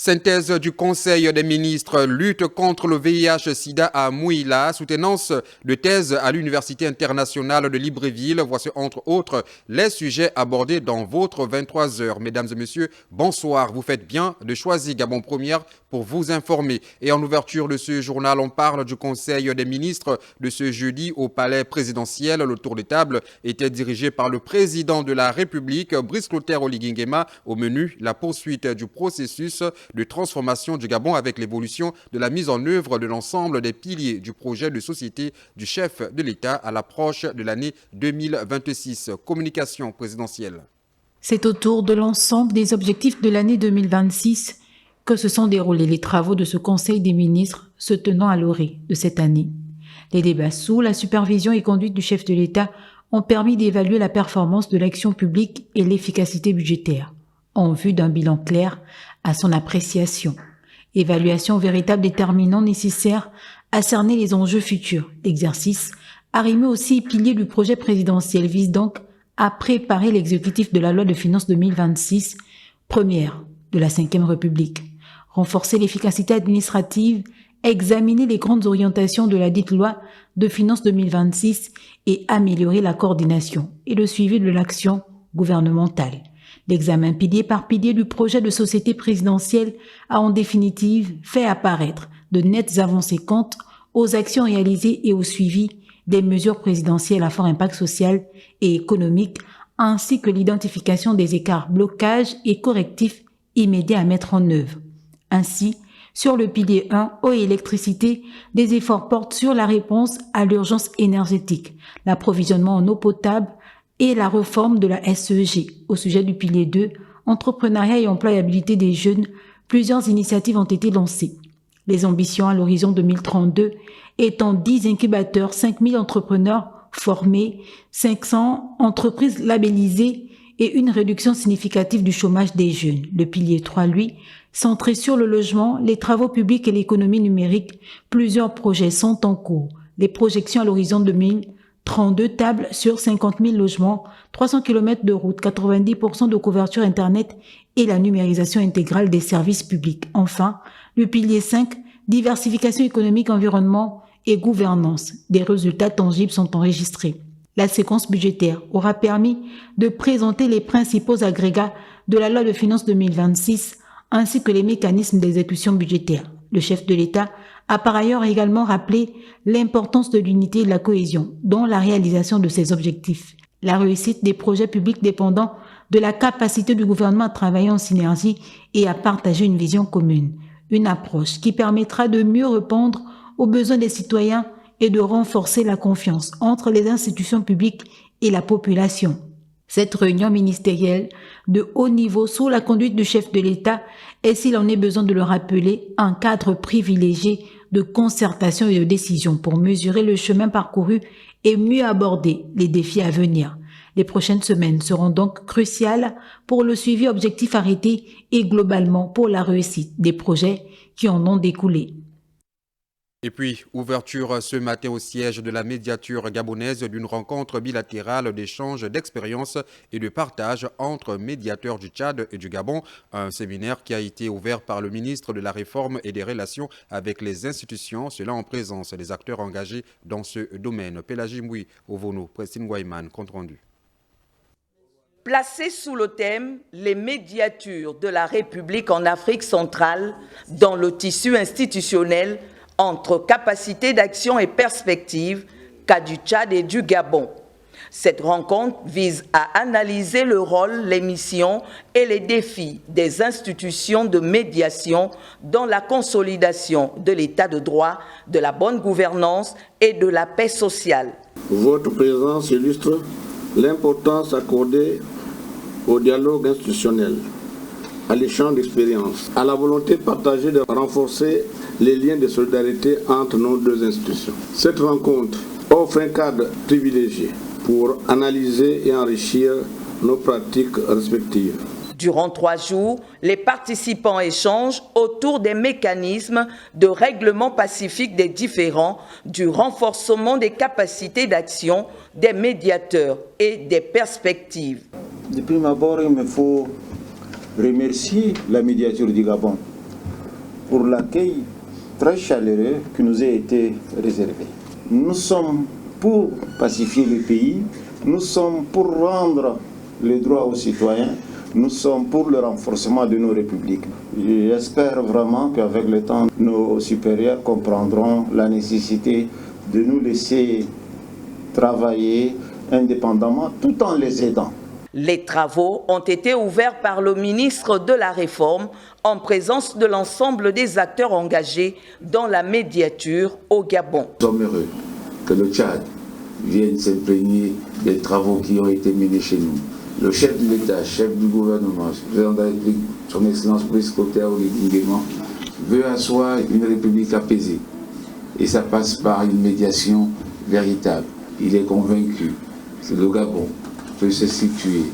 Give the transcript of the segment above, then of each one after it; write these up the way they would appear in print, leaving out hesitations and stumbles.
Synthèse du Conseil des ministres lutte contre le VIH-Sida à Mouila, soutenance de thèse à l'Université internationale de Libreville. Voici entre autres les sujets abordés dans votre 23 heures. Mesdames et messieurs, bonsoir. Vous faites bien de choisir Gabon Première pour vous informer. Et en ouverture de ce journal, on parle du Conseil des ministres de ce jeudi au palais présidentiel. Le tour de table était dirigé par le président de la République, Brice Clotaire Oligui Nguema. Au menu, la poursuite du processus de transformation du Gabon avec l'évolution de la mise en œuvre de l'ensemble des piliers du projet de société du chef de l'État à l'approche de l'année 2026. Communication présidentielle. C'est autour de l'ensemble des objectifs de l'année 2026 que se sont déroulés les travaux de ce Conseil des ministres se tenant à l'orée de cette année. Les débats sous la supervision et conduite du chef de l'État ont permis d'évaluer la performance de l'action publique et l'efficacité budgétaire, en vue d'un bilan clair à son appréciation. Évaluation véritable déterminant nécessaire à cerner les enjeux futurs. L'exercice, arrimé aussi pilier du projet présidentiel, vise donc à préparer l'exécutif de la loi de finances 2026, première de la Ve République. Renforcer l'efficacité administrative, examiner les grandes orientations de la dite loi de finances 2026 et améliorer la coordination et le suivi de l'action gouvernementale. L'examen pilier par pilier du projet de société présidentielle a en définitive fait apparaître de nettes avancées quant aux actions réalisées et au suivi des mesures présidentielles à fort impact social et économique, ainsi que l'identification des écarts, blocages et correctifs immédiats à mettre en œuvre. Ainsi, sur le pilier 1, eau et électricité, des efforts portent sur la réponse à l'urgence énergétique, l'approvisionnement en eau potable et la réforme de la SEG. Au sujet du pilier 2, entrepreneuriat et employabilité des jeunes, plusieurs initiatives ont été lancées. Les ambitions à l'horizon 2032 étant 10 incubateurs, 5000 entrepreneurs formés, 500 entreprises labellisées et une réduction significative du chômage des jeunes. Le pilier 3, lui, centré sur le logement, les travaux publics et l'économie numérique, plusieurs projets sont en cours. Les projections à l'horizon 2032 tablent sur 50 000 logements, 300 km de route, 90% de couverture Internet et la numérisation intégrale des services publics. Enfin, le pilier 5, diversification économique, environnement et gouvernance. Des résultats tangibles sont enregistrés. La séquence budgétaire aura permis de présenter les principaux agrégats de la loi de finances 2026 ainsi que les mécanismes d'exécution budgétaire. Le chef de l'État a par ailleurs également rappelé l'importance de l'unité et de la cohésion dans la réalisation de ces objectifs. La réussite des projets publics dépendant de la capacité du gouvernement à travailler en synergie et à partager une vision commune. Une approche qui permettra de mieux répondre aux besoins des citoyens et de renforcer la confiance entre les institutions publiques et la population. Cette réunion ministérielle de haut niveau sous la conduite du chef de l'État est, s'il en est besoin de le rappeler, un cadre privilégié de concertation et de décision pour mesurer le chemin parcouru et mieux aborder les défis à venir. Les prochaines semaines seront donc cruciales pour le suivi objectif arrêté et globalement pour la réussite des projets qui en ont découlé. Et puis, ouverture ce matin au siège de la médiature gabonaise d'une rencontre bilatérale d'échange d'expériences et de partage entre médiateurs du Tchad et du Gabon. Un séminaire qui a été ouvert par le ministre de la Réforme et des Relations avec les institutions, cela en présence des acteurs engagés dans ce domaine. Pélagie Moui, Ovono, Prestine Guayman, compte rendu. Placé sous le thème « Les médiatures de la République en Afrique centrale dans le tissu institutionnel », entre capacité d'action et perspective, cas du Tchad et du Gabon. Cette rencontre vise à analyser le rôle, les missions et les défis des institutions de médiation dans la consolidation de l'état de droit, de la bonne gouvernance et de la paix sociale. Votre présence illustre l'importance accordée au dialogue institutionnel, à l'échange d'expériences, à la volonté partagée de renforcer les liens de solidarité entre nos deux institutions. Cette rencontre offre un cadre privilégié pour analyser et enrichir nos pratiques respectives. Durant 3 jours, les participants échangent autour des mécanismes de règlement pacifique des différends, du renforcement des capacités d'action des médiateurs et des perspectives. De prime abord, il me faut remercier la médiature du Gabon pour l'accueil très chaleureux qui nous a été réservé. Nous sommes pour pacifier le pays, nous sommes pour rendre les droits aux citoyens, nous sommes pour le renforcement de nos républiques. J'espère vraiment qu'avec le temps, nos supérieurs comprendront la nécessité de nous laisser travailler indépendamment tout en les aidant. Les travaux ont été ouverts par le ministre de la Réforme en présence de l'ensemble des acteurs engagés dans la médiature au Gabon. Nous sommes heureux que le Tchad vienne s'imprégner des travaux qui ont été menés chez nous. Le chef de l'État, chef du gouvernement, le président de la République, son Excellence Brice Clotaire Oligui-Nguema, veut asseoir une république apaisée. Et ça passe par une médiation véritable. Il est convaincu que le Gabon peut se situer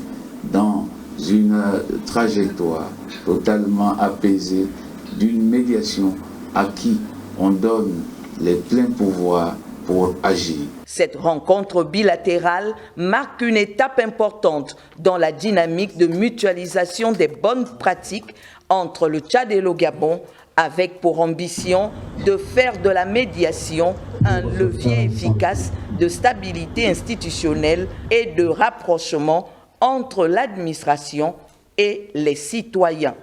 dans une trajectoire totalement apaisée d'une médiation à qui on donne les pleins pouvoirs pour agir. Cette rencontre bilatérale marque une étape importante dans la dynamique de mutualisation des bonnes pratiques entre le Tchad et le Gabon, avec pour ambition de faire de la médiation un levier efficace de stabilité institutionnelle et de rapprochement entre l'administration et les citoyens.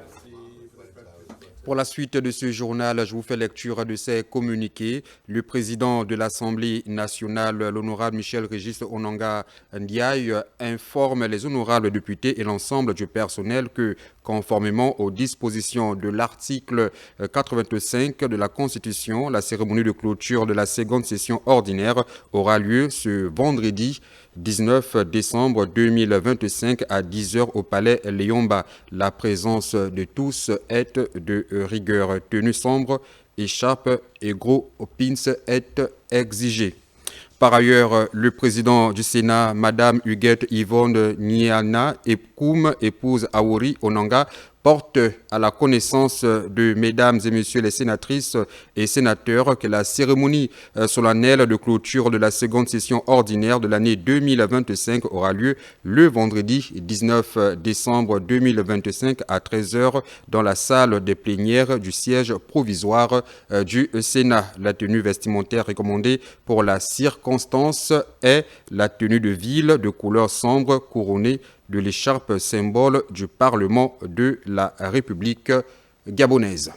Pour la suite de ce journal, je vous fais lecture de ces communiqués. Le président de l'Assemblée nationale, l'honorable Michel Régis Onanga Ndiaye, informe les honorables députés et l'ensemble du personnel que, conformément aux dispositions de l'article 85 de la Constitution, la cérémonie de clôture de la seconde session ordinaire aura lieu ce vendredi 19 décembre 2025 à 10h au palais Léomba. La présence de tous est de rigueur. Tenue sombre, écharpe et gros pins est exigé. Par ailleurs, le président du Sénat, Madame Huguette Yvonne Niana Ekoum, épouse Aouri Onanga, porte à la connaissance de mesdames et messieurs les sénatrices et sénateurs que la cérémonie solennelle de clôture de la seconde session ordinaire de l'année 2025 aura lieu le vendredi 19 décembre 2025 à 13h dans la salle des plénières du siège provisoire du Sénat. La tenue vestimentaire recommandée pour la circonstance est la tenue de ville de couleur sombre couronnée de l'écharpe symbole du Parlement de la République gabonaise.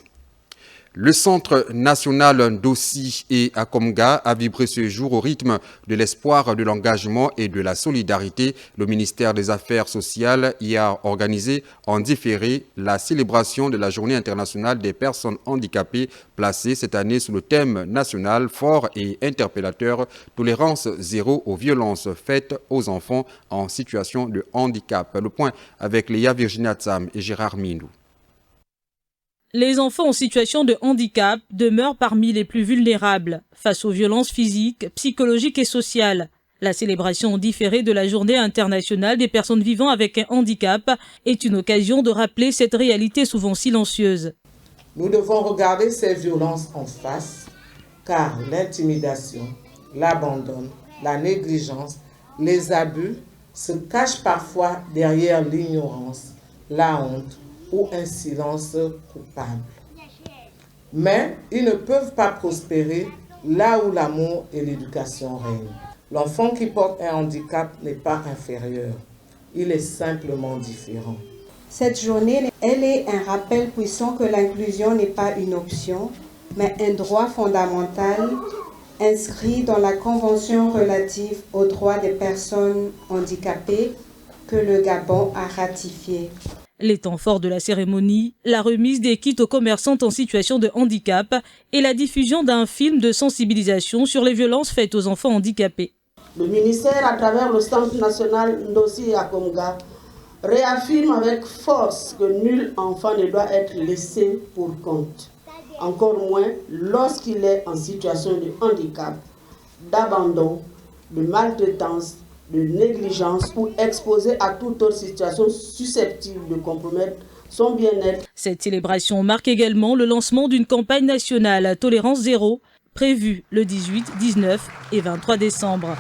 Le Centre national Ndossi et Akomga a vibré ce jour au rythme de l'espoir, de l'engagement et de la solidarité. Le ministère des Affaires sociales y a organisé en différé la célébration de la Journée internationale des personnes handicapées, placée cette année sous le thème national fort et interpellateur « Tolérance zéro aux violences faites aux enfants en situation de handicap ». Le point avec Léa Virginia Tsam et Gérard Mindou. Les enfants en situation de handicap demeurent parmi les plus vulnérables face aux violences physiques, psychologiques et sociales. La célébration différée de la Journée internationale des personnes vivant avec un handicap est une occasion de rappeler cette réalité souvent silencieuse. Nous devons regarder ces violences en face, car l'intimidation, l'abandon, la négligence, les abus se cachent parfois derrière l'ignorance, la honte, ou un silence coupable. Mais ils ne peuvent pas prospérer là où l'amour et l'éducation règnent. L'enfant qui porte un handicap n'est pas inférieur, il est simplement différent. Cette journée, elle est un rappel puissant que l'inclusion n'est pas une option, mais un droit fondamental inscrit dans la Convention relative aux droits des personnes handicapées que le Gabon a ratifiée. Les temps forts de la cérémonie, la remise des kits aux commerçantes en situation de handicap et la diffusion d'un film de sensibilisation sur les violences faites aux enfants handicapés. Le ministère, à travers le Centre national Ndossi et Akomga, réaffirme avec force que nul enfant ne doit être laissé pour compte, encore moins lorsqu'il est en situation de handicap, d'abandon, de maltraitance, de négligence ou exposé à toute autre situation susceptible de compromettre son bien-être. Cette célébration marque également le lancement d'une campagne nationale Tolérance zéro, prévue le 18, 19 et 23 décembre.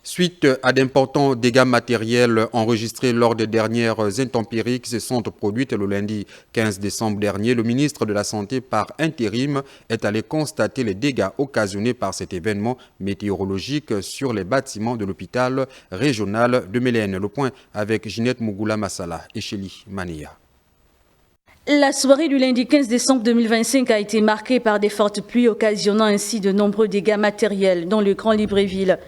Suite à d'importants dégâts matériels enregistrés lors des dernières intempéries qui se sont produites le lundi 15 décembre dernier, le ministre de la Santé par intérim est allé constater les dégâts occasionnés par cet événement météorologique sur les bâtiments de l'hôpital régional de Mélène. Le point avec Ginette Mougoula Massala et Chélie Mania. La soirée du lundi 15 décembre 2025 a été marquée par des fortes pluies occasionnant ainsi de nombreux dégâts matériels dans le Grand Libreville.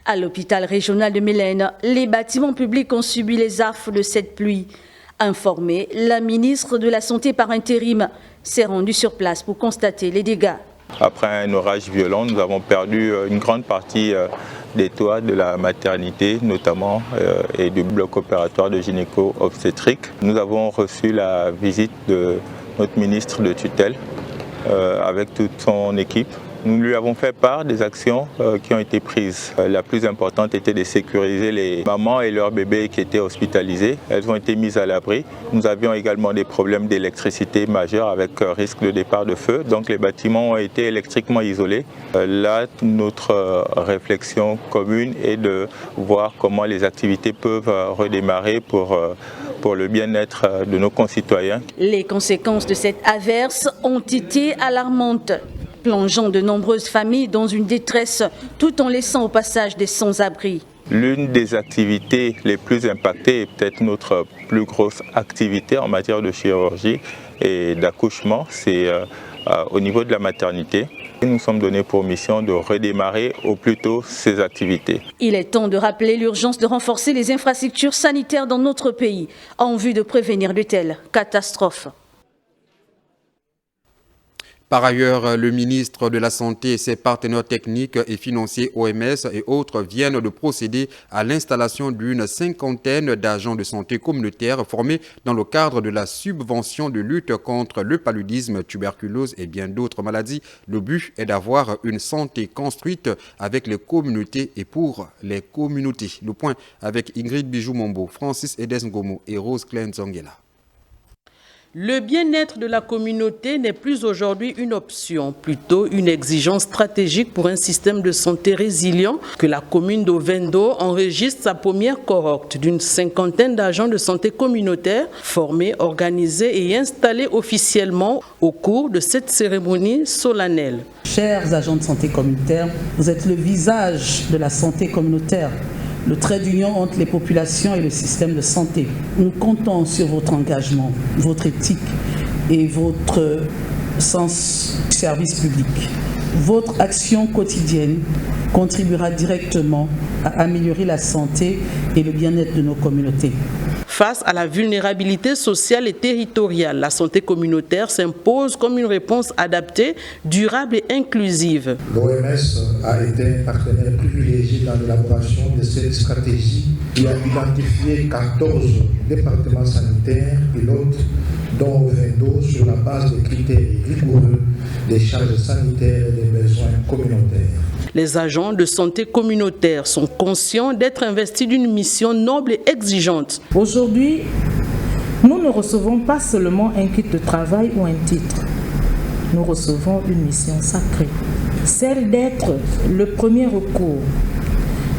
À l'hôpital régional de Mélène, les bâtiments publics ont subi les affres de cette pluie. Informée, la ministre de la Santé par intérim s'est rendue sur place pour constater les dégâts. Après un orage violent, nous avons perdu une grande partie des toits de la maternité notamment et du bloc opératoire de gynéco-obstétrique. Nous avons reçu la visite de notre ministre de tutelle avec toute son équipe. Nous lui avons fait part des actions qui ont été prises. La plus importante était de sécuriser les mamans et leurs bébés qui étaient hospitalisés. Elles ont été mises à l'abri. Nous avions également des problèmes d'électricité majeurs avec risque de départ de feu. Donc les bâtiments ont été électriquement isolés. Là, notre réflexion commune est de voir comment les activités peuvent redémarrer pour le bien-être de nos concitoyens. Les conséquences de cette averse ont été alarmantes, plongeant de nombreuses familles dans une détresse tout en laissant au passage des sans-abri. L'une des activités les plus impactées est peut-être notre plus grosse activité en matière de chirurgie et d'accouchement, c'est au niveau de la maternité. Nous sommes donnés pour mission de redémarrer au plus tôt ces activités. Il est temps de rappeler l'urgence de renforcer les infrastructures sanitaires dans notre pays en vue de prévenir de telles catastrophes. Par ailleurs, le ministre de la Santé et ses partenaires techniques et financiers OMS et autres viennent de procéder à l'installation d'une cinquantaine d'agents de santé communautaires formés dans le cadre de la subvention de lutte contre le paludisme, tuberculose et bien d'autres maladies. Le but est d'avoir une santé construite avec les communautés et pour les communautés. Le point avec Ingrid Bijou-Mombo, Francis Edes-Ngomo et Rose Klein-Zongela. Le bien-être de la communauté n'est plus aujourd'hui une option, plutôt une exigence stratégique pour un système de santé résilient que la commune d'Ovendo enregistre sa première cohorte d'une cinquantaine d'agents de santé communautaires formés, organisés et installés officiellement au cours de cette cérémonie solennelle. Chers agents de santé communautaire, vous êtes le visage de la santé communautaire, le trait d'union entre les populations et le système de santé. Nous comptons sur votre engagement, votre éthique et votre sens du service public. Votre action quotidienne contribuera directement à améliorer la santé et le bien-être de nos communautés. Face à la vulnérabilité sociale et territoriale, la santé communautaire s'impose comme une réponse adaptée, durable et inclusive. L'OMS a été un partenaire privilégié dans l'élaboration de cette stratégie qui a identifié 14 départements sanitaires pilotes, dont Ovendo, sur la base de critères rigoureux des charges sanitaires et des besoins communautaires. Les agents de santé communautaire sont conscients d'être investis d'une mission noble et exigeante. Aujourd'hui, nous ne recevons pas seulement un kit de travail ou un titre. Nous recevons une mission sacrée, celle d'être le premier recours,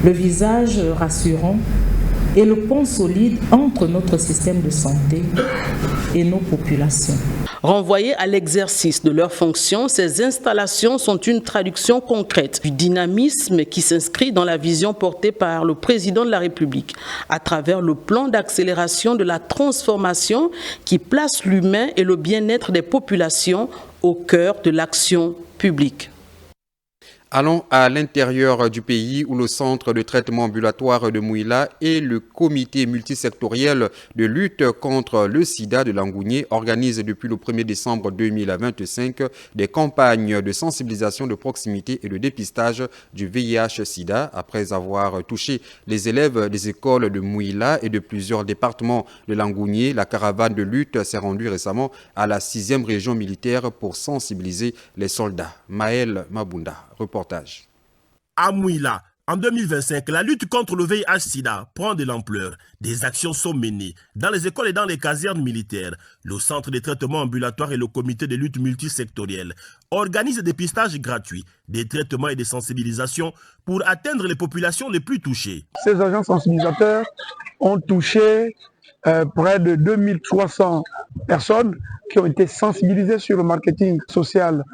le visage rassurant et le pont solide entre notre système de santé et nos populations. Renvoyées à l'exercice de leurs fonctions, ces installations sont une traduction concrète du dynamisme qui s'inscrit dans la vision portée par le président de la République à travers le plan d'accélération de la transformation qui place l'humain et le bien-être des populations au cœur de l'action publique. Allons à l'intérieur du pays où le centre de traitement ambulatoire de Mouila et le comité multisectoriel de lutte contre le sida de Langounié organisent depuis le 1er décembre 2025 des campagnes de sensibilisation de proximité et de dépistage du VIH-Sida. Après avoir touché les élèves des écoles de Mouila et de plusieurs départements de Langounié, la caravane de lutte s'est rendue récemment à la 6e région militaire pour sensibiliser les soldats. Maël Mabunda, reportage. À Mouila, En 2025, la lutte contre le VIH-Sida prend de l'ampleur. Des actions sont menées dans les écoles et dans les casernes militaires. Le centre de traitement ambulatoire et le comité de lutte multisectorielle organisent des dépistages gratuits, des traitements et des sensibilisations pour atteindre les populations les plus touchées. Ces agents sensibilisateurs ont touché près de 2300 personnes qui ont été sensibilisées sur le marketing social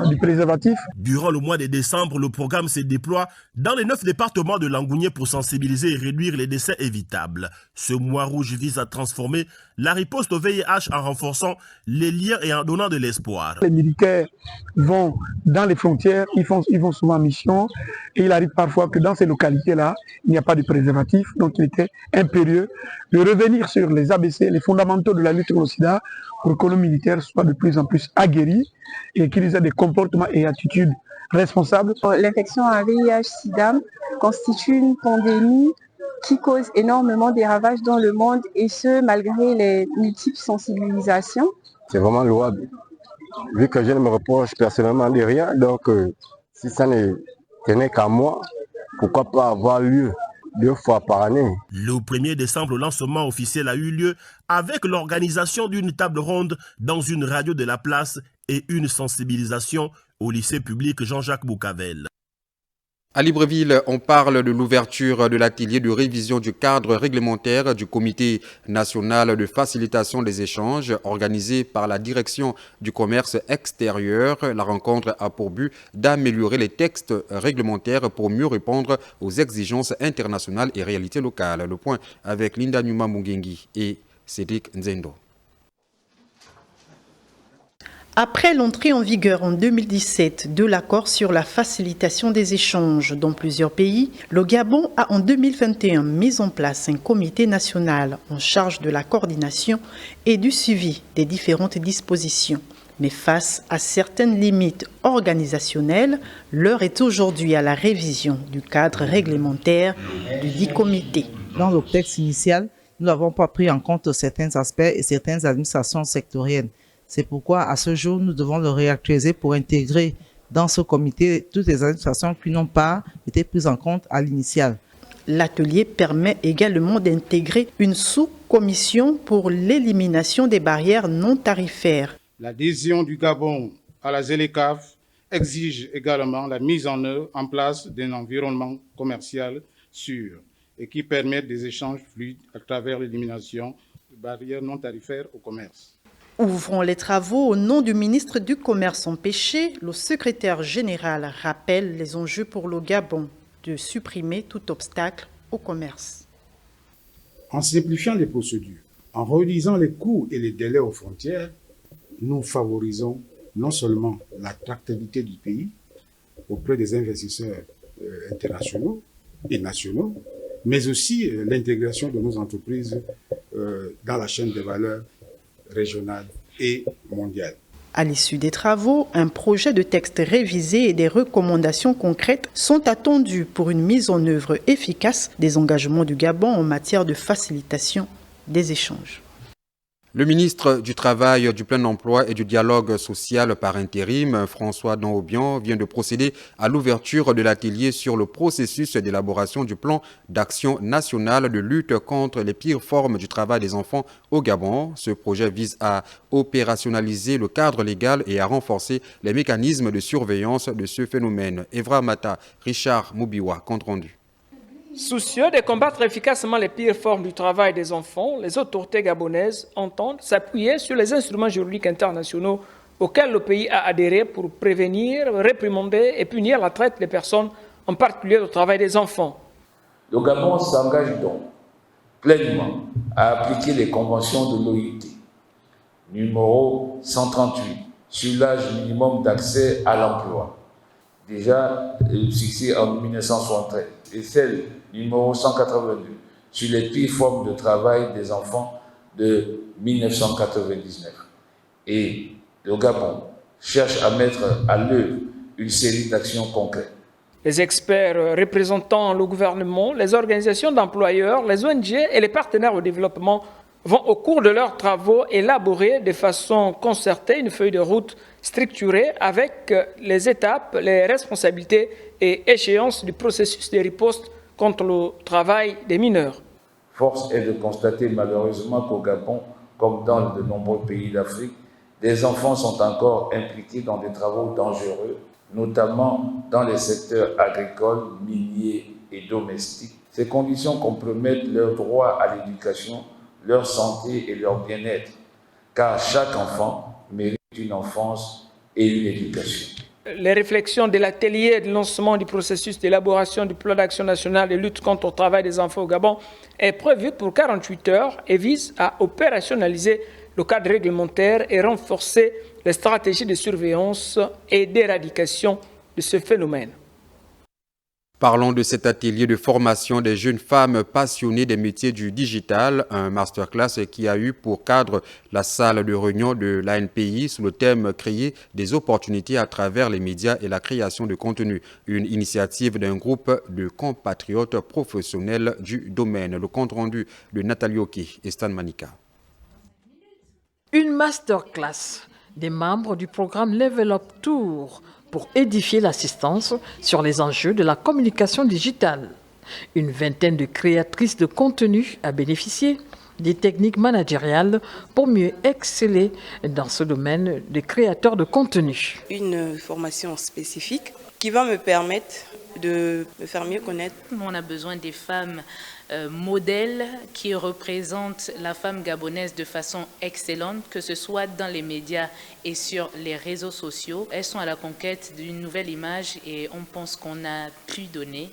du préservatif. Durant le mois de décembre, le programme se déploie dans les 9 départements de Langounié pour sensibiliser et réduire les décès évitables. Ce mois rouge vise à transformer la riposte au VIH en renforçant les liens et en donnant de l'espoir. Les militaires vont dans les frontières, ils vont souvent en mission et il arrive parfois que dans ces localités-là, il n'y a pas de préservatif. Donc il était impérieux de revenir sur les ABC, les fondamentaux de la lutte contre le sida pour que nos militaires soient de plus en plus aguerris et qu'ils aient des comportements et attitudes responsables. L'infection à VIH-Sida constitue une pandémie qui cause énormément de ravages dans le monde et ce, malgré les multiples sensibilisations. C'est vraiment louable. Vu que je ne me reproche personnellement de rien, donc si ça ne tenait qu'à moi, pourquoi pas avoir lieu 2 fois par année. Le 1er décembre, le lancement officiel a eu lieu avec l'organisation d'une table ronde dans une radio de la place et une sensibilisation au lycée public Jean-Jacques Boucavel. À Libreville, on parle de l'ouverture de l'atelier de révision du cadre réglementaire du Comité national de facilitation des échanges organisé par la Direction du commerce extérieur. La rencontre a pour but d'améliorer les textes réglementaires pour mieux répondre aux exigences internationales et réalités locales. Le point avec Linda Numa Mungengi et Cédric Nzendo. Après l'entrée en vigueur en 2017 de l'accord sur la facilitation des échanges dans plusieurs pays, le Gabon a en 2021 mis en place un comité national en charge de la coordination et du suivi des différentes dispositions. Mais face à certaines limites organisationnelles, l'heure est aujourd'hui à la révision du cadre réglementaire du dit comité. Dans le texte initial, nous n'avons pas pris en compte certains aspects et certaines administrations sectorielles. C'est pourquoi, à ce jour, nous devons le réactualiser pour intégrer dans ce comité toutes les administrations qui n'ont pas été prises en compte à l'initial. L'atelier permet également d'intégrer une sous-commission pour l'élimination des barrières non tarifaires. L'adhésion du Gabon à la ZLECAf exige également la mise en place d'un environnement commercial sûr et qui permette des échanges fluides à travers l'élimination de barrières non tarifaires au commerce. Ouvrant les travaux au nom du ministre du Commerce empêché, le secrétaire général rappelle les enjeux pour le Gabon de supprimer tout obstacle au commerce. En simplifiant les procédures, en réduisant les coûts et les délais aux frontières, nous favorisons non seulement l'attractivité du pays auprès des investisseurs internationaux et nationaux, mais aussi l'intégration de nos entreprises dans la chaîne de valeur régionale et mondiale. À l'issue des travaux, un projet de texte révisé et des recommandations concrètes sont attendus pour une mise en œuvre efficace des engagements du Gabon en matière de facilitation des échanges. Le ministre du Travail, du Plein Emploi et du Dialogue social par intérim, François Donhobian, vient de procéder à l'ouverture de l'atelier sur le processus d'élaboration du plan d'action national de lutte contre les pires formes du travail des enfants au Gabon. Ce projet vise à opérationnaliser le cadre légal et à renforcer les mécanismes de surveillance de ce phénomène. Evra Mata, Richard Moubiwa, compte rendu. Soucieux de combattre efficacement les pires formes du travail des enfants, les autorités gabonaises entendent s'appuyer sur les instruments juridiques internationaux auxquels le pays a adhéré pour prévenir, réprimander et punir la traite des personnes, en particulier le travail des enfants. Le Gabon s'engage donc pleinement à appliquer les conventions de l'OIT, numéro 138, sur l'âge minimum d'accès à l'emploi, déjà fixé en 1973, et celle numéro 182 sur les pires formes de travail des enfants de 1999. Et le Gabon cherche à mettre à l'œuvre une série d'actions concrètes. Les experts représentant le gouvernement, les organisations d'employeurs, les ONG et les partenaires au développement vont au cours de leurs travaux élaborer de façon concertée une feuille de route structurée avec les étapes, les responsabilités et échéances du processus de riposte contre le travail des mineurs. Force est de constater malheureusement qu'au Gabon, comme dans de nombreux pays d'Afrique, des enfants sont encore impliqués dans des travaux dangereux, notamment dans les secteurs agricoles, miniers et domestiques. Ces conditions compromettent leur droit à l'éducation, leur santé et leur bien-être, car chaque enfant mérite une enfance et une éducation. Les réflexions de l'atelier de lancement du processus d'élaboration du plan d'action national de lutte contre le travail des enfants au Gabon est prévu pour 48 heures et vise à opérationnaliser le cadre réglementaire et renforcer les stratégies de surveillance et d'éradication de ce phénomène. Parlons de cet atelier de formation des jeunes femmes passionnées des métiers du digital, un masterclass qui a eu pour cadre la salle de réunion de l'ANPI sous le thème « Créer des opportunités à travers les médias et la création de contenu », une initiative d'un groupe de compatriotes professionnels du domaine. Le compte rendu de Nathalie Oki et Stan Manika. Une masterclass des membres du programme Level Up Tour pour édifier l'assistance sur les enjeux de la communication digitale. Une vingtaine de créatrices de contenu a bénéficié des techniques managériales pour mieux exceller dans ce domaine de créateurs de contenu. Une formation spécifique qui va me permettre de me faire mieux connaître. On a besoin des femmes modèles qui représentent la femme gabonaise de façon excellente, que ce soit dans les médias et sur les réseaux sociaux. Elles sont à la conquête d'une nouvelle image et on pense qu'on a pu donner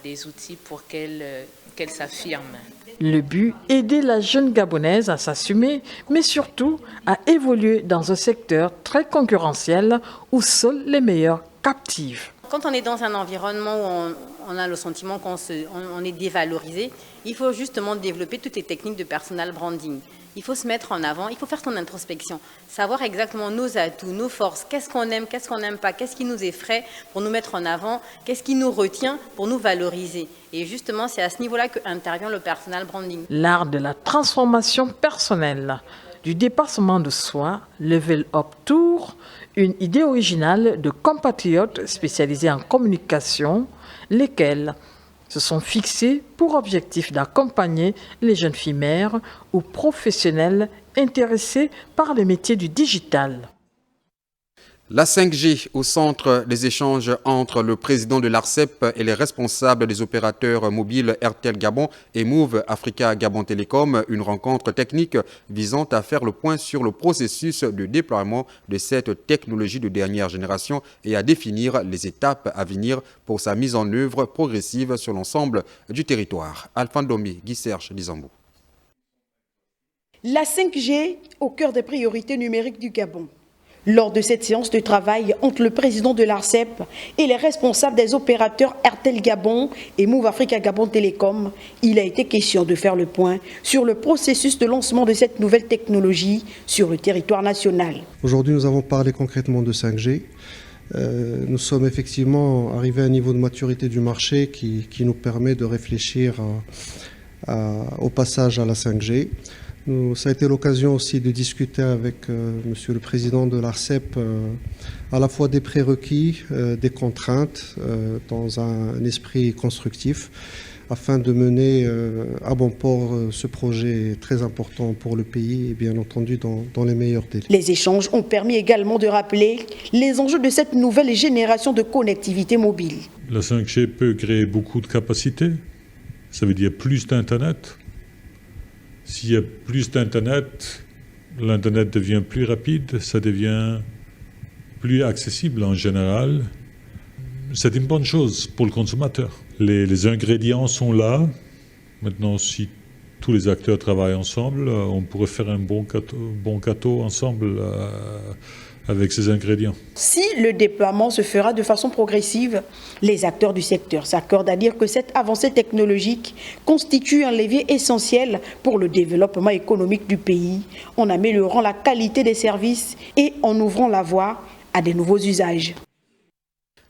des outils pour qu'elles s'affirment. Le but, aider la jeune gabonaise à s'assumer, mais surtout à évoluer dans un secteur très concurrentiel où seuls les meilleurs captivent. Quand on est dans un environnement où on a le sentiment qu'on est dévalorisé, il faut justement développer toutes les techniques de personal branding. Il faut se mettre en avant, il faut faire son introspection, savoir exactement nos atouts, nos forces, qu'est-ce qu'on aime, qu'est-ce qu'on n'aime pas, qu'est-ce qui nous effraie pour nous mettre en avant, qu'est-ce qui nous retient pour nous valoriser. Et justement, c'est à ce niveau-là qu'intervient le personal branding. L'art de la transformation personnelle, du dépassement de soi, Level Up Tour, une idée originale de compatriotes spécialisés en communication, lesquels se sont fixés pour objectif d'accompagner les jeunes filles mères ou professionnels intéressés par les métiers du digital. La 5G au centre des échanges entre le président de l'ARCEP et les responsables des opérateurs mobiles Airtel Gabon et Move Africa Gabon Télécom, une rencontre technique visant à faire le point sur le processus de déploiement de cette technologie de dernière génération et à définir les étapes à venir pour sa mise en œuvre progressive sur l'ensemble du territoire. Alpha Ndombi, Guy Serge, Dizambo. La 5G au cœur des priorités numériques du Gabon. Lors de cette séance de travail entre le président de l'ARCEP et les responsables des opérateurs Airtel Gabon et Move Africa Gabon Télécom, il a été question de faire le point sur le processus de lancement de cette nouvelle technologie sur le territoire national. Aujourd'hui, nous avons parlé concrètement de 5G. Nous sommes effectivement arrivés à un niveau de maturité du marché qui nous permet de réfléchir au passage à la 5G. Ça a été l'occasion aussi de discuter avec Monsieur le Président de l'ARCEP à la fois des prérequis, des contraintes, dans un esprit constructif, afin de mener à bon port ce projet très important pour le pays et bien entendu dans les meilleurs délais. Les échanges ont permis également de rappeler les enjeux de cette nouvelle génération de connectivité mobile. La 5G peut créer beaucoup de capacités, ça veut dire plus d'Internet. S'il y a plus d'Internet, l'Internet devient plus rapide, ça devient plus accessible en général. C'est une bonne chose pour le consommateur. Les ingrédients sont là. Maintenant, si tous les acteurs travaillent ensemble, on pourrait faire un bon gâteau ensemble avec ces ingrédients. Si le déploiement se fera de façon progressive, les acteurs du secteur s'accordent à dire que cette avancée technologique constitue un levier essentiel pour le développement économique du pays, en améliorant la qualité des services et en ouvrant la voie à de nouveaux usages.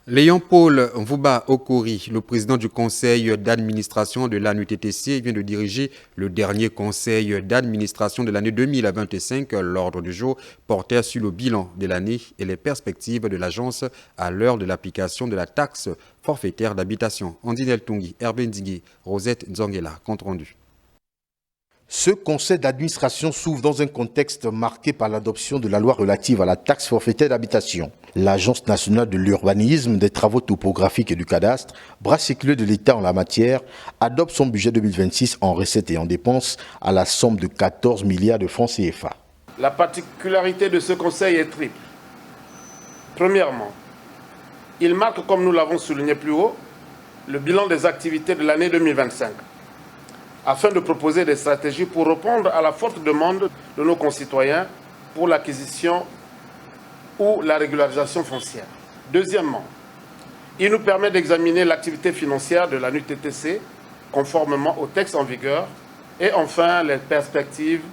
Léon Paul Mvuba Okori, le président du conseil d'administration de l'ANUTTC, vient de diriger le dernier conseil d'administration de l'année 2025. L'ordre du jour portait sur le bilan de l'année et les perspectives de l'agence à l'heure de l'application de la taxe forfaitaire d'habitation. Andinel Tungi, Herben Digui, Rosette Nzongela, compte rendu. Ce conseil d'administration s'ouvre dans un contexte marqué par l'adoption de la loi relative à la taxe forfaitaire d'habitation. L'Agence nationale de l'urbanisme, des travaux topographiques et du cadastre, bras séculaire de l'État en la matière, adopte son budget 2026 en recettes et en dépenses à la somme de 14 milliards de francs CFA. La particularité de ce conseil est triple. Premièrement, il marque, comme nous l'avons souligné plus haut, le bilan des activités de l'année 2025. Afin de proposer des stratégies pour répondre à la forte demande de nos concitoyens pour l'acquisition ou la régularisation foncière. Deuxièmement, il nous permet d'examiner l'activité financière de l'ANUTTC conformément au texte en vigueur et enfin les perspectives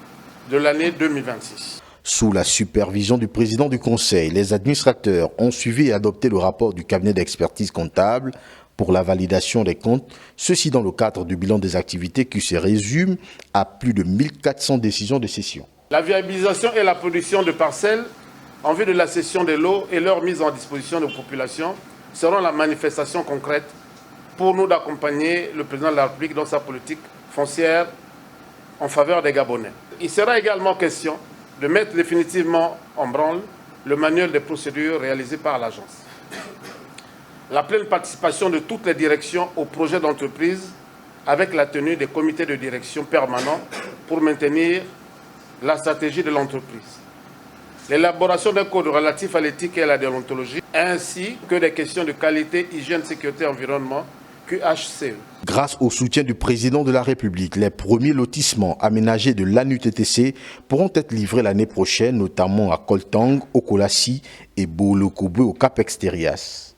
de l'année 2026. Sous la supervision du président du Conseil, les administrateurs ont suivi et adopté le rapport du cabinet d'expertise comptable pour la validation des comptes, ceci dans le cadre du bilan des activités qui se résume à plus de 1400 décisions de cession. La viabilisation et la production de parcelles en vue de la cession des lots et leur mise en disposition de populations seront la manifestation concrète pour nous d'accompagner le président de la République dans sa politique foncière en faveur des Gabonais. Il sera également question de mettre définitivement en branle le manuel des procédures réalisé par l'agence. La pleine participation de toutes les directions au projet d'entreprise avec la tenue des comités de direction permanents pour maintenir la stratégie de l'entreprise. L'élaboration d'un code relatif à l'éthique et à la déontologie, ainsi que des questions de qualité, hygiène, sécurité et environnement, QHCE. Grâce au soutien du président de la République, les premiers lotissements aménagés de l'ANUTTC pourront être livrés l'année prochaine, notamment à Koltang, Okolasi et Bolokobo au Cap Extérias.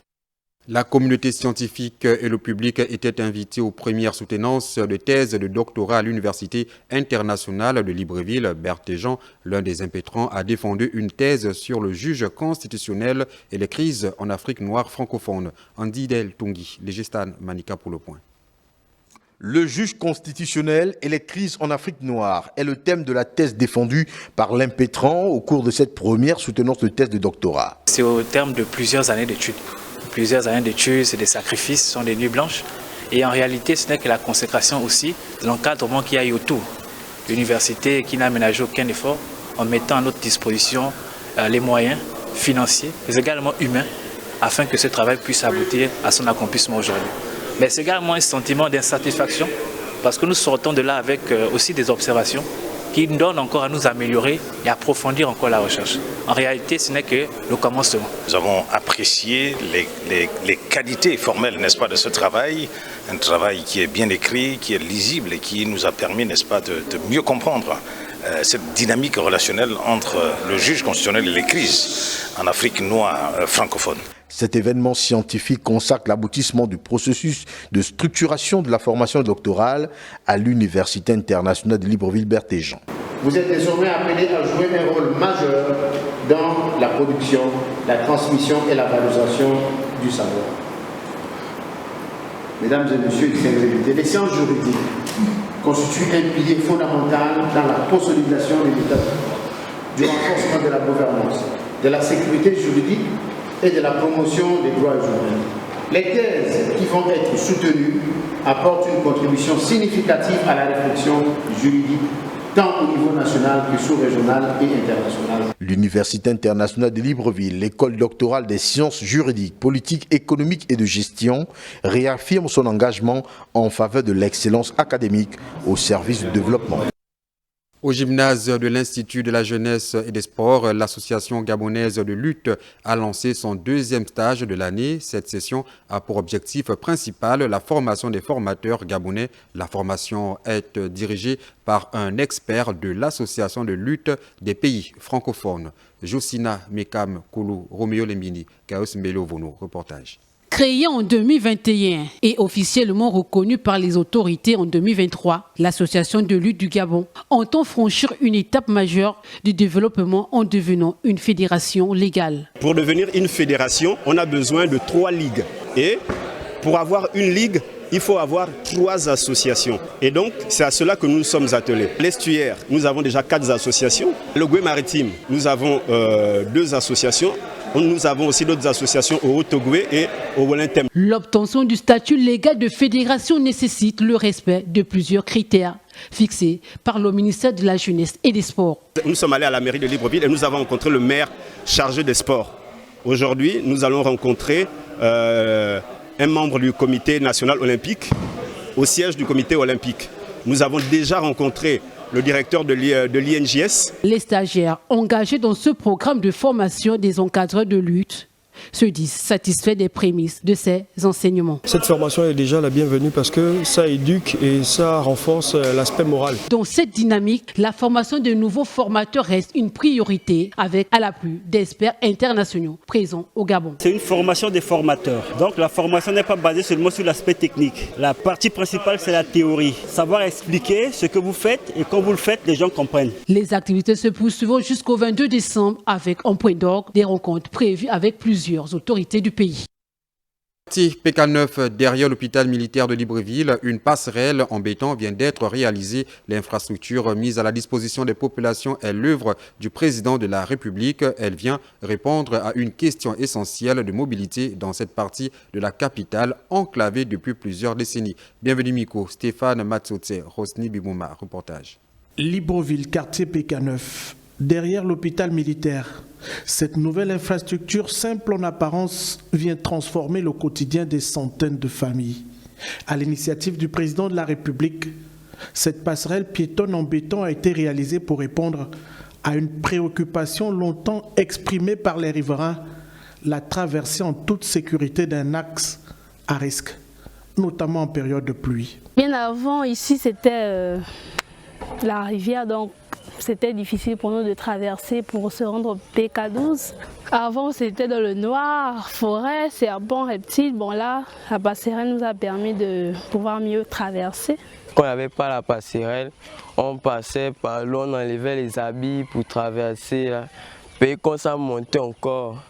La communauté scientifique et le public étaient invités aux premières soutenances de thèse de doctorat à l'Université internationale de Libreville. Berthéjean, l'un des impétrants, a défendu une thèse sur le juge constitutionnel et les crises en Afrique noire francophone. Andidel Tungi, Légestan Manika pour le point. Le juge constitutionnel et les crises en Afrique noire est le thème de la thèse défendue par l'impétrant au cours de cette première soutenance de thèse de doctorat. C'est au terme de plusieurs années d'études. Plusieurs années d'études, c'est des sacrifices, ce sont des nuits blanches. Et en réalité, ce n'est que la consécration aussi de l'encadrement qu'il y a eu autour. L'université qui n'a aménagé aucun effort en mettant à notre disposition les moyens financiers, mais également humains, afin que ce travail puisse aboutir à son accomplissement aujourd'hui. Mais c'est également un sentiment d'insatisfaction, parce que nous sortons de là avec aussi des observations qui nous donnent encore à nous améliorer et approfondir encore la recherche. En réalité, ce n'est que le commencement. Nous avons apprécié les qualités formelles, n'est-ce pas, de ce travail, un travail qui est bien écrit, qui est lisible et qui nous a permis, n'est-ce pas, de mieux comprendre cette dynamique relationnelle entre le juge constitutionnel et les crises en Afrique noire francophone. Cet événement scientifique consacre l'aboutissement du processus de structuration de la formation doctorale à l'Université internationale de Libreville-Berthéjean. Vous êtes désormais appelés à jouer un rôle majeur dans la production, la transmission et la valorisation du savoir. Mesdames et messieurs, les sciences juridiques constituent un pilier fondamental dans la consolidation de l'État, du renforcement de la gouvernance, de la sécurité juridique et de la promotion des droits humains. Les thèses qui vont être soutenues apportent une contribution significative à la réflexion juridique, tant au niveau national que sous-régional et international. L'Université internationale de Libreville, l'école doctorale des sciences juridiques, politiques, économiques et de gestion, réaffirme son engagement en faveur de l'excellence académique au service du développement. Au gymnase de l'Institut de la jeunesse et des sports, l'association gabonaise de lutte a lancé son deuxième stage de l'année. Cette session a pour objectif principal la formation des formateurs gabonais. La formation est dirigée par un expert de l'association de lutte des pays francophones. Josina Mekam Koulou, Roméo Lembini, Chaos Mbelo Vono, reportage. Créée en 2021 et officiellement reconnue par les autorités en 2023, l'Association de lutte du Gabon entend franchir une étape majeure du développement en devenant une fédération légale. Pour devenir une fédération, on a besoin de 3 ligues. Et pour avoir une ligue, il faut avoir 3 associations. Et donc, c'est à cela que nous nous sommes attelés. L'Estuaire, nous avons déjà 4 associations. Le Goué maritime, nous avons 2 associations. Nous avons aussi d'autres associations au Haut-Ogoué et au Wolintem. L'obtention du statut légal de fédération nécessite le respect de plusieurs critères fixés par le ministère de la Jeunesse et des Sports. Nous sommes allés à la mairie de Libreville et nous avons rencontré le maire chargé des sports. Aujourd'hui, nous allons rencontrer un membre du comité national olympique au siège du comité olympique. Nous avons déjà rencontré le directeur de l'INJS. Les stagiaires engagés dans ce programme de formation des encadreurs de lutte se disent satisfaits des prémices de ces enseignements. Cette formation est déjà la bienvenue parce que ça éduque et ça renforce l'aspect moral. Dans cette dynamique, la formation de nouveaux formateurs reste une priorité avec à l'appui d'experts internationaux présents au Gabon. C'est une formation des formateurs. Donc la formation n'est pas basée seulement sur l'aspect technique. La partie principale, c'est la théorie. Savoir expliquer ce que vous faites et quand vous le faites, les gens comprennent. Les activités se poursuivront jusqu'au 22 décembre avec en point d'orgue des rencontres prévues avec plusieurs autorités du pays. PK9 derrière l'hôpital militaire de Libreville, une passerelle en béton vient d'être réalisée. L'infrastructure mise à la disposition des populations est l'œuvre du président de la République. Elle vient répondre à une question essentielle de mobilité dans cette partie de la capitale enclavée depuis plusieurs décennies. Bienvenue Miko, Stéphane Matsotse, Rosny Bibouma, reportage. Libreville, quartier PK9. Derrière l'hôpital militaire, cette nouvelle infrastructure simple en apparence vient transformer le quotidien des centaines de familles. À l'initiative du président de la République, cette passerelle piétonne en béton a été réalisée pour répondre à une préoccupation longtemps exprimée par les riverains, la traversée en toute sécurité d'un axe à risque, notamment en période de pluie. Bien avant, ici, c'était la rivière, donc c'était difficile pour nous de traverser pour se rendre au PK12. Avant, c'était dans le noir, forêt, serpents, reptiles. Bon là, la passerelle nous a permis de pouvoir mieux traverser. Quand il n'y avait pas la passerelle, on passait par l'eau, on enlevait les habits pour traverser. Là. Puis quand ça montait encore,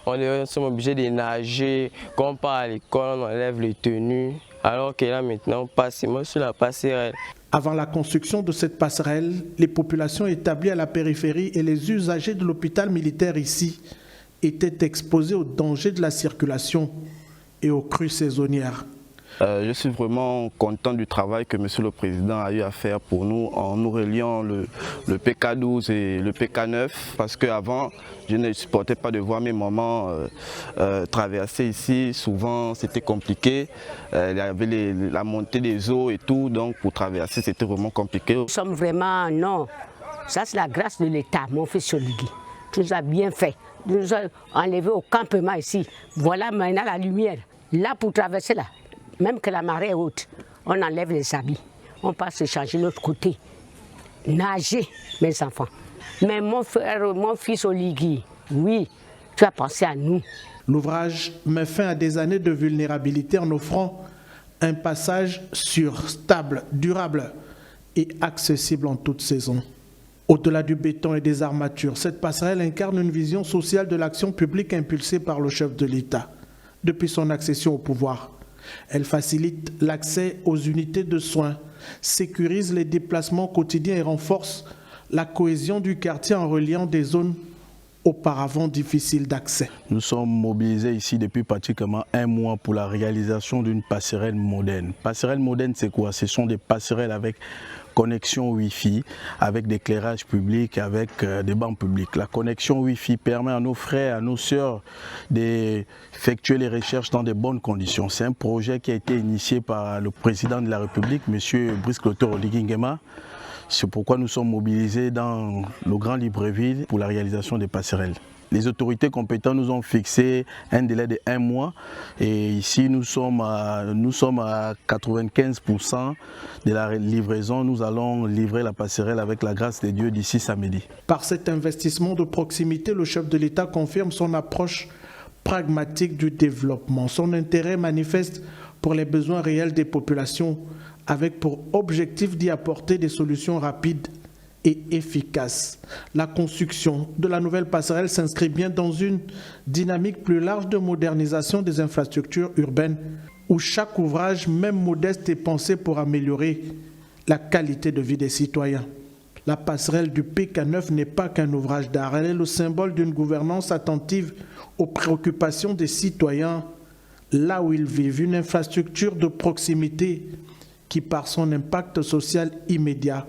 on est obligé de nager. Quand on part à l'école, on enlève les tenues. Alors que là maintenant, on passe seulement sur la passerelle. Avant la construction de cette passerelle, les populations établies à la périphérie et les usagers de l'hôpital militaire ici étaient exposés aux dangers de la circulation et aux crues saisonnières. Je suis vraiment content du travail que M. le Président a eu à faire pour nous en nous reliant le PK12 et le PK9 parce qu'avant, je ne supportais pas de voir mes mamans traverser ici. Souvent, c'était compliqué. Il y avait la montée des eaux et tout, donc pour traverser, c'était vraiment compliqué. Nous sommes vraiment, non, ça c'est la grâce de l'État, mon fils Oligui. Tout nous a bien fait. Nous nous a enlevé au campement ici. Voilà maintenant la lumière. Là, pour traverser là. Même que la marée est haute, on enlève les habits, on passe se changer de l'autre côté. Nager, mes enfants. Mais mon frère, mon fils Oligui, oui, tu as pensé à nous. L'ouvrage met fin à des années de vulnérabilité en offrant un passage sûr, stable, durable et accessible en toute saison. Au-delà du béton et des armatures, cette passerelle incarne une vision sociale de l'action publique impulsée par le chef de l'État depuis son accession au pouvoir. Elle facilite l'accès aux unités de soins, sécurise les déplacements quotidiens et renforce la cohésion du quartier en reliant des zones auparavant difficiles d'accès. Nous sommes mobilisés ici depuis pratiquement 1 mois pour la réalisation d'une passerelle moderne. Passerelle moderne, c'est quoi? Ce sont des passerelles avec connexion Wi-Fi, avec des éclairages publics, avec des bancs publics. La connexion Wi-Fi permet à nos frères, à nos sœurs d'effectuer les recherches dans de bonnes conditions. C'est un projet qui a été initié par le président de la République, M. Brice Clotaire Oligui Nguema. C'est pourquoi nous sommes mobilisés dans le Grand Libreville pour la réalisation des passerelles. Les autorités compétentes nous ont fixé un délai de 1 mois et ici nous sommes à 95% de la livraison. Nous allons livrer la passerelle avec la grâce de Dieu d'ici samedi. Par cet investissement de proximité, le chef de l'État confirme son approche pragmatique du développement. Son intérêt manifeste pour les besoins réels des populations, avec pour objectif d'y apporter des solutions rapides et efficaces. La construction de la nouvelle passerelle s'inscrit bien dans une dynamique plus large de modernisation des infrastructures urbaines, où chaque ouvrage, même modeste, est pensé pour améliorer la qualité de vie des citoyens. La passerelle du PK9 n'est pas qu'un ouvrage d'art, elle est le symbole d'une gouvernance attentive aux préoccupations des citoyens là où ils vivent, une infrastructure de proximité qui, par son impact social immédiat,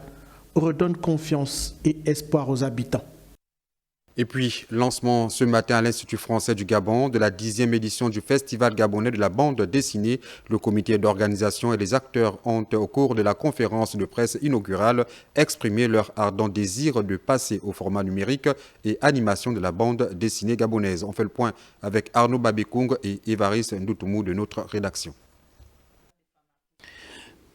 redonne confiance et espoir aux habitants. Et puis, lancement ce matin à l'Institut français du Gabon de la 10e édition du Festival gabonais de la bande dessinée. Le comité d'organisation et les acteurs ont, au cours de la conférence de presse inaugurale, exprimé leur ardent désir de passer au format numérique et animation de la bande dessinée gabonaise. On fait le point avec Arnaud Babekung et Évariste Ndoutoumou de notre rédaction.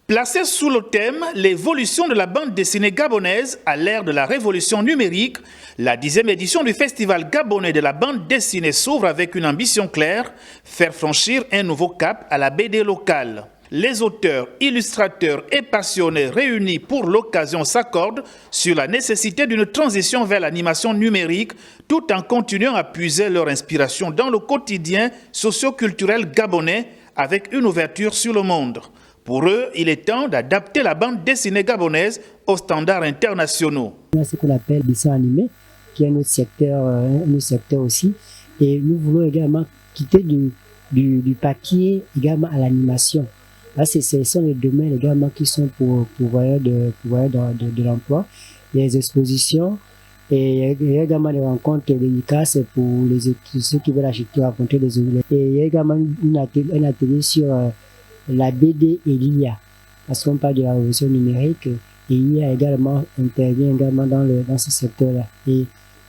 Placé sous le thème « L'évolution de la bande dessinée gabonaise à l'ère de la révolution numérique », la 10e édition du Festival gabonais de la bande dessinée s'ouvre avec une ambition claire, faire franchir un nouveau cap à la BD locale. Les auteurs, illustrateurs et passionnés réunis pour l'occasion s'accordent sur la nécessité d'une transition vers l'animation numérique tout en continuant à puiser leur inspiration dans le quotidien socio-culturel gabonais avec une ouverture sur le monde. Pour eux, il est temps d'adapter la bande dessinée gabonaise aux standards internationaux. Il y a ce qu'on appelle dessin animé, qui est notre secteur aussi. Et nous voulons également quitter du papier également à l'animation. Là, ce sont les domaines également qui sont pourvoyeurs de l'emploi. Il y a des expositions et il y a également des rencontres dédicaces pour ceux qui veulent acheter ou rencontrer des ouvriers. Et il y a également un atelier sur la BD et l'IA, parce qu'on parle de la révolution numérique, et l'IA également intervient également dans ce secteur-là, et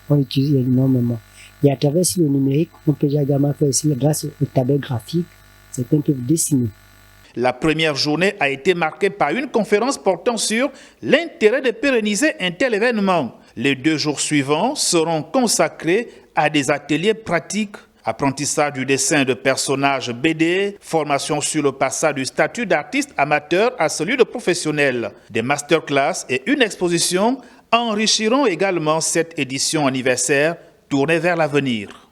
on l'utilise énormément. Et à travers le numérique, on peut également faire aussi, grâce aux tablettes graphiques, certains peuvent dessiner. La première journée a été marquée par une conférence portant sur l'intérêt de pérenniser un tel événement. Les 2 jours suivants seront consacrés à des ateliers pratiques. Apprentissage du dessin de personnages BD, formation sur le passage du statut d'artiste amateur à celui de professionnel. Des masterclass et une exposition enrichiront également cette édition anniversaire tournée vers l'avenir.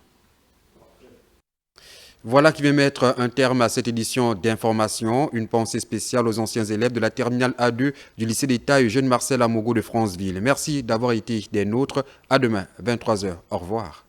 Voilà qui vient mettre un terme à cette édition d'information. Une pensée spéciale aux anciens élèves de la terminale A2 du lycée d'État Eugène Marcel Amogo de Franceville. Merci d'avoir été des nôtres. À demain, 23h. Au revoir.